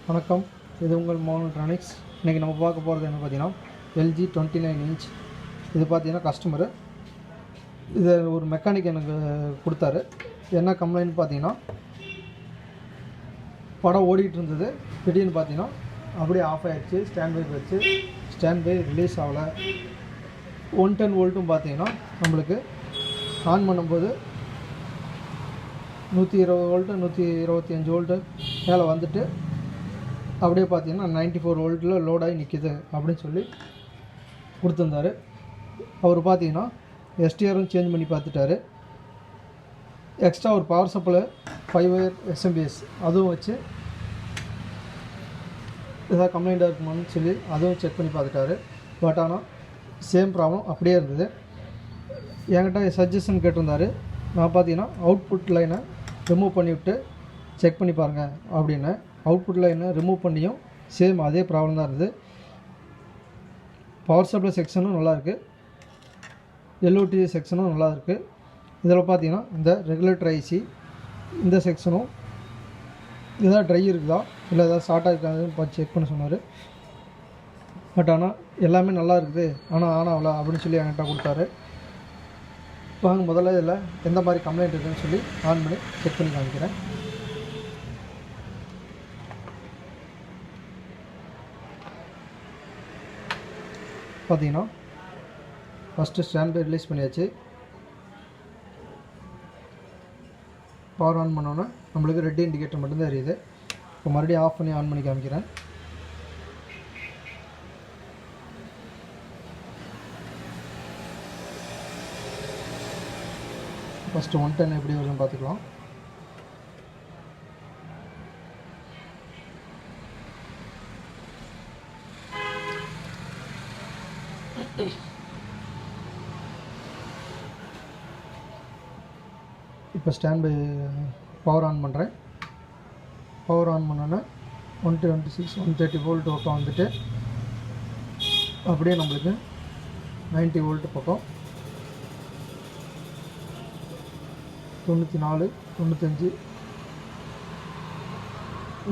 வணக்கம், இது உங்கள் மோனோட்ரானிக்ஸ். இன்றைக்கி நம்ம பார்க்க போகிறது என்ன பார்த்தீங்கன்னா, எல்ஜி 29 இன்ச். இது பார்த்தீங்கன்னா கஸ்டமரு இதை ஒரு மெக்கானிக் எனக்கு கொடுத்தாரு. என்ன கம்ப்ளைண்ட் பார்த்தீங்கன்னா, படம் ஓடிட்டு இருந்தது, திடீர்னு பார்த்தீங்கன்னா அப்படியே ஆஃப் ஆகிடுச்சு. ஸ்டாண்ட் பை வச்சு ஸ்டாண்ட் பை ரிலீஸ் ஆகலை. 110 வோல்ட்டும் பார்த்தீங்கன்னா நம்மளுக்கு ஆன் பண்ணும்போது 120 வோல்ட்டு 125 வோல்ட்டு மேலே வந்துட்டு அப்படியே பார்த்தீங்கன்னா 94 வோல்ட்டில் லோடாகி நிற்கிது அப்படின்னு சொல்லி கொடுத்துருந்தாரு. அவர் பார்த்தீங்கன்னா எஸ்டிஆரும் சேஞ்ச் பண்ணி பார்த்துட்டாரு. எக்ஸ்ட்ரா ஒரு பவர் சப்ளை 5 வயர் எஸ்எம்பிஎஸ் அதுவும் வச்சு ஏதாவது கம்ப்ளைண்ட்டாக இருக்குமான்னு சொல்லி அதுவும் செக் பண்ணி பார்த்துட்டாரு. பட் ஆனால் சேம் ப்ராப்ளம் அப்படியே இருந்தது. என்கிட்ட சஜஷன் கேட்டிருந்தாரு. நான் பார்த்தீங்கன்னா அவுட்புட் லைனை ரிமூவ் பண்ணிவிட்டு செக் பண்ணி பாருங்கள் அப்படின்னு. அவுட்புட் லைனை ரிமூவ் பண்ணியும் சேம் அதே ப்ராப்ளம் தான் இருந்தது. பவர் சப்ளை செக்ஷனும் நல்லாயிருக்கு, எல்ஓடி செக்ஷனும் நல்லா இருக்குது. இதில் பார்த்தீங்கன்னா இந்த ரெகுலேட்டர் ஐசி இந்த செக்ஷனும் எதாவது ட்ரை இருக்குதா இல்லை ஏதாவது ஷார்ட்டாக இருக்காதுன்னு பார்த்து செக் பண்ண சொன்னார். பட் ஆனால் எல்லாமே நல்லா இருக்குது, ஆனால் ஆகலை அப்படின்னு சொல்லி என்கிட்ட கொடுத்தாரு. வாங்க முதல்ல இதில் எந்த மாதிரி கம்ப்ளைண்ட் இருக்குதுன்னு சொல்லி ஆன் பண்ணி செக் பண்ணி காமிக்கிறேன். பார்த்தீங்கன்னா ஃபஸ்ட்டு ஸ்டாண்ட் பை ரிலீஸ் பண்ணியாச்சு. பவர் ஆன் பண்ணோன்னா நம்மளுக்கு ரெட் இண்டிகேட்டர் மட்டும்தான் எரியுது. இப்போ மறுபடியும் ஆஃப் பண்ணி ஆன் பண்ணி காமிக்கிறேன். ஃபஸ்ட்டு 110 எப்படி வருதுன்னு பார்த்துக்கலாம். இப்போ ஸ்டாண்ட் பை பவர் ஆன் பண்ணுறேன். பவர் ஆன் பண்ணோன்னா 126 130 வோல்ட் பக்கம் வந்துட்டு அப்படியே நம்மளுக்கு 90 வோல்ட் பக்கம் 94 95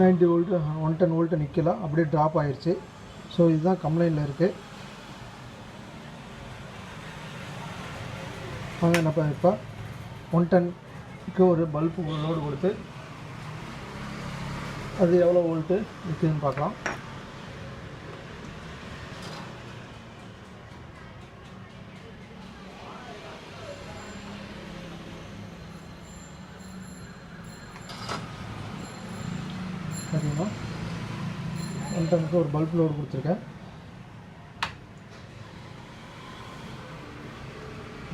90 வோல்ட்டு 110 வோல்ட்டு நிற்கல, அப்படியே ட்ராப் ஆகிடுச்சு. ஸோ இதுதான் கம்ப்ளைண்டில் இருக்குது. வாங்க என்ன இப்போ 110க்கு ஒரு பல்பு லோடு கொடுத்து அது எவ்வளோ வோல்ட்டு நிற்குதுன்னு பார்க்கலாம். பார்த்தீங்கன்னா 110க்கு ஒரு பல்ப் லோடு கொடுத்துருக்கேன்.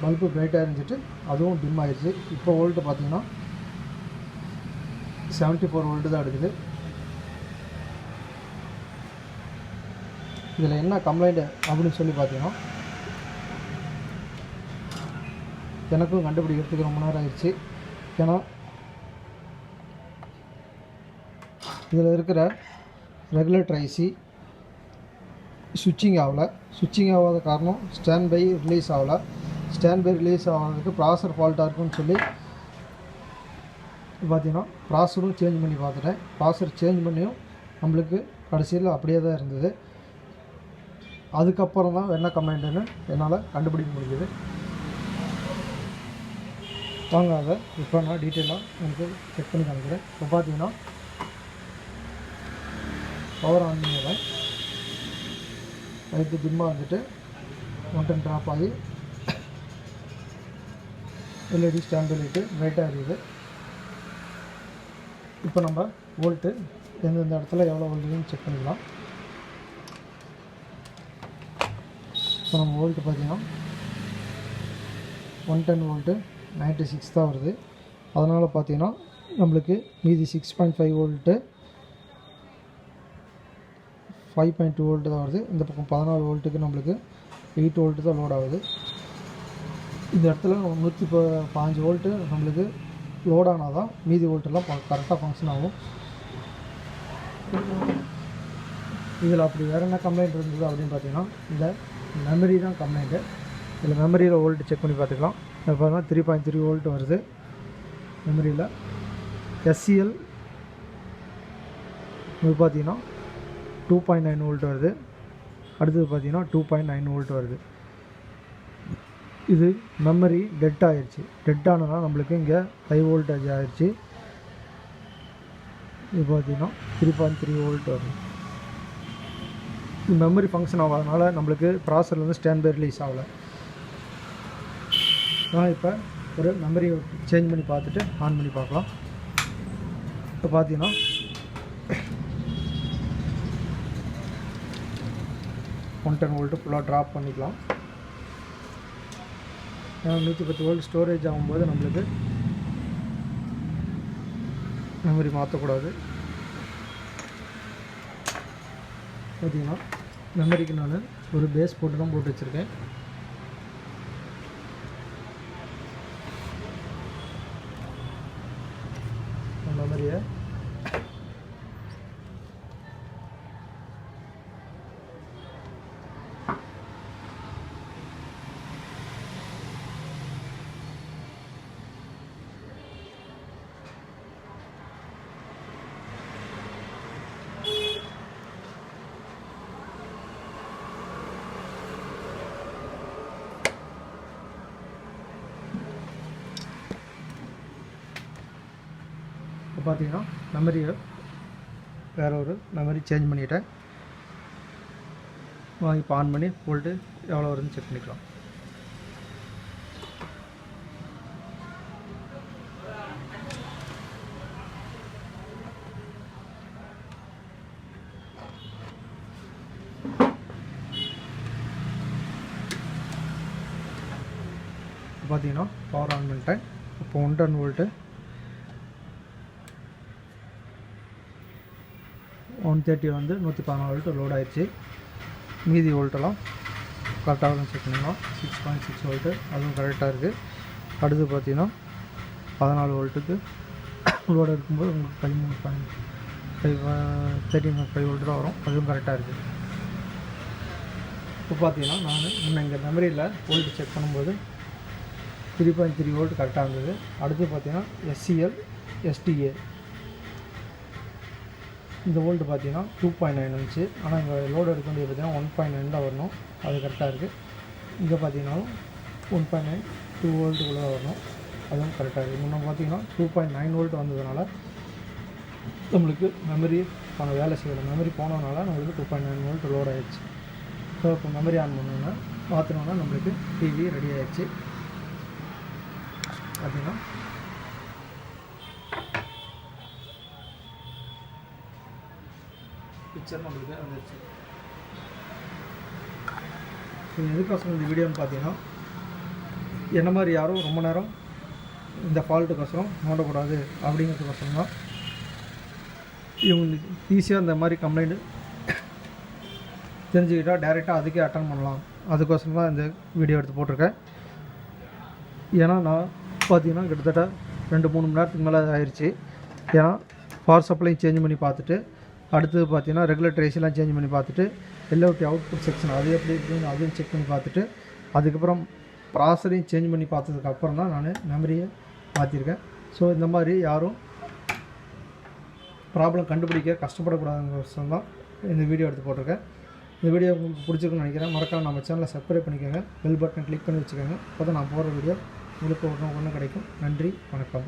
பல்பு பிரைட்டாக இருந்துட்டு அதுவும் டிம் ஆகிடுச்சு. இப்போ வோல்ட்டு பார்த்தீங்கன்னா 74 வோல்ட்டு தான் எடுக்குது. இதில் என்ன கம்ப்ளைண்ட்டு அப்படின்னு சொல்லி பார்த்தீங்கன்னா, எனக்கும் கண்டுபிடிக்கிறதுக்கு ரொம்ப நேரம் ஆயிடுச்சு. ஏன்னா இதில் இருக்கிற ரெகுலேட்டர் ஐசி சுவிட்சிங் ஆகலை. சுவிட்சிங் ஆகாத காரணம் ஸ்டாண்ட் பை ரிலீஸ் ஆகலை. ஸ்டாண்ட் பை ரிலீஸ் ஆகிறதுக்கு ப்ராசர் ஃபால்ட்டாக இருக்குன்னு சொல்லி பார்த்தீங்கன்னா ப்ராசரும் சேஞ்ச் பண்ணி பார்த்துட்டேன். ப்ராசர் சேஞ்ச் பண்ணியும் நம்மளுக்கு கடைசியில் அப்படியே தான் இருந்தது. அதுக்கப்புறம் தான் என்ன கம்ப்ளைண்ட்டுன்னு என்னால் கண்டுபிடிக்க முடியுது. வாங்க அதை இப்போ நான் டீட்டெயிலாக எனக்கு செக் பண்ணி காமிக்கிறேன். இப்போ பார்த்தீங்கன்னா பவர் ஆன் பண்ணிடுறேன். லைட்டு டிம்மாக வந்துட்டு 110 ட்ராப் ஆகி எல்இடி ஸ்டாண்ட் லைட்டு பிரைட்டாக இருக்குது. இப்போ நம்ம வோல்ட்டு எந்தெந்த இடத்துல எவ்வளோ வோல்ட்டுன்னு செக் பண்ணிக்கலாம். இப்போ நம்ம வோல்ட்டு பார்த்திங்கன்னா 110 வோல்ட்டு 96 தான் வருது. அதனால் பார்த்திங்கன்னா நம்மளுக்கு மீதி 6.5 வோல்ட்டு 5.2 வோல்ட்டு தான் வருது. இந்த பக்கம் 14 வோல்ட்டுக்கு நம்மளுக்கு 8 வோல்ட்டு தான் லோட் ஆகுது. இந்த இடத்துல 115 வோல்ட்டு நம்மளுக்கு லோட் ஆனால் தான் மீதி வோல்ட்டெல்லாம் கரெக்டாக ஃபங்க்ஷன் ஆகும். இதில் அப்படி வேறு என்ன கம்ப்ளைண்ட் இருந்தது அப்படின்னு பார்த்தீங்கன்னா, இந்த மெமரி தான் கம்ப்ளைண்ட்டு. இதில் மெமரியில் வோல்ட்டு செக் பண்ணி பார்த்துக்கலாம். இப்போ பார்த்தீங்கன்னா 3.3 வோல்ட் வருது மெமரியில். எஸ்சிஎல் இது பார்த்தீங்கன்னா 2.9 வோல்ட் வருது. அடுத்தது பார்த்தீங்கன்னா 2.9 வோல்ட் வருது. இது மெமரி டெட் ஆயிடுச்சு. டெட் ஆனால் நம்மளுக்கு இங்கே ஹை வோல்டேஜ் ஆயிடுச்சு. இது பார்த்தீங்கன்னா 3.3 வோல்ட் வரும். இது மெமரி ஃபங்க்ஷன் ஆகாதனால நம்மளுக்கு ப்ராசர்லேருந்து ஸ்டாண்ட் பை ரிலீஸ் ஆகலை. நான் இப்போ ஒரு மெமரி சேஞ்ச் பண்ணி பார்த்துட்டு ஆன் பண்ணி பார்க்கலாம். இப்போ பார்த்தீங்கன்னா 110 வோல்ட்டு ஃபுல்லாக ட்ராப் பண்ணிக்கலாம். 110 வோல்ட் ஸ்டோரேஜ் ஆகும்போது நம்மளுக்கு மெமரி மாற்றக்கூடாது. பார்த்தீங்கன்னா மெமரிக்கு நான் ஒரு பேஸ் போட்டு தான் போட்டு வச்சுருக்கேன். மெமரியை இப்போ பார்த்தீங்கன்னா மெமரியை வேறு ஒரு மெமரி சேஞ்ச் பண்ணிட்டேன். இப்போ ஆன் பண்ணி வோல்ட்டு எவ்வளோ வருதுன்னு செக் பண்ணிக்கலாம். பார்த்தீங்கன்னா பவர் ஆன் பண்ணிட்டேன். இப்போ 110 வோல்ட்டு 130 வந்து 114 வோல்ட்டு லோட் ஆயிடுச்சு. மீதி வோல்ட்டெல்லாம் கரெக்டாக செக் பண்ணிக்கலாம். 6.6 வோல்ட்டு அதுவும் கரெக்டாக இருக்குது. அடுத்து பார்த்தீங்கன்னா 14 வோல்ட்டுக்கு லோடு இருக்கும்போது உங்களுக்கு 13.5 வோல்ட்டு தான் வரும். அதுவும் கரெக்டாக இருக்குது. இப்போ பார்த்தீங்கன்னா நான் முன்ன இங்கே மெமரியில் வோல்ட்டு செக் பண்ணும்போது 3.3 வோல்ட் கரெக்டாக இருந்தது. அடுத்து பார்த்தீங்கன்னா SCL STA இந்த வோல்ட்டு பார்த்தீங்கன்னா 2.9 இருந்துச்சு. ஆனால் இங்கே லோடு எடுக்க வேண்டியது பார்த்தீங்கன்னா 1.9 தான் வரணும். அது கரெக்டாக இருக்குது. இங்கே பார்த்தீங்கன்னாலும் 1.9 2 வோல்ட்டுக்குள்ளே தான் வரணும். அதுவும் கரெக்டாக இருக்குது. முன்ன பார்த்தீங்கன்னா 2.9 வோல்ட் வந்ததுனால நம்மளுக்கு மெமரி வேலை செய்யலை. மெமரி போனதுனால நம்மளுக்கு 2.9 வோல்ட் லோட் ஆகிடுச்சு. ஸோ இப்போ மெமரி ஆன் பண்ணோன்னா மாற்றினோன்னா நம்மளுக்கு டிவி ரெடி ஆகிடுச்சு. பார்த்தீங்கன்னா பிக்சர் நம்மளுக்கு வந்துடுச்சு. ஸோ எதுக்கோசரம் இந்த வீடியோன்னு பார்த்தீங்கன்னா என்ன மாதிரி யாரும் ரொம்ப நேரம் இந்த ஃபால்ட்டுக்கோசரம் நோண்டக்கூடாது அப்படிங்கிறதுக்கோசரம் தான். இவங்களுக்கு ஈஸியாக இந்த மாதிரி கம்ப்ளைண்ட்டு தெரிஞ்சுக்கிட்டால் டைரெக்டாக அதுக்கே அட்டன் பண்ணலாம். அதுக்கோசரம் தான் இந்த வீடியோ எடுத்து போட்டிருக்கேன். ஏன்னா நான் பார்த்தீங்கன்னா கிட்டத்தட்ட 2-3 மணி நேரத்துக்கு மேலே ஆயிடுச்சு. ஏன்னா பவர் சப்ளையும் சேஞ்ச் பண்ணி பார்த்துட்டு, அடுத்தது பார்த்தீங்கன்னா ரெகுலேட்டர் ஏசிலாம் சேஞ்ச் பண்ணி பார்த்துட்டு, LOT அவுட்புட் செக்ஷன் அது எப்படி இருக்குன்னு அதையும் செக் பண்ணி பார்த்துட்டு, அதுக்கப்புறம் ப்ராசரையும் சேஞ்ச் பண்ணி பார்த்ததுக்கப்புறம் தான் நான் மெமரியை மாற்றிருக்கேன். ஸோ இந்த மாதிரி யாரும் ப்ராப்ளம் கண்டுபிடிக்க கஷ்டப்படக்கூடாதுங்கிறதும் தான் இந்த வீடியோ எடுத்து போட்டிருக்கேன். இந்த வீடியோ உங்களுக்கு பிடிச்சிருக்குன்னு நினைக்கிறேன். மறக்காம நம்ம சேனலை சப்ஸ்கிரைப் பண்ணிக்கோங்க. பெல் பட்டன் கிளிக் பண்ணி வச்சுக்கோங்க. அப்போ தான் நான் போடுற வீடியோ உங்களுக்கு உடனே கிடைக்கும். நன்றி, வணக்கம்.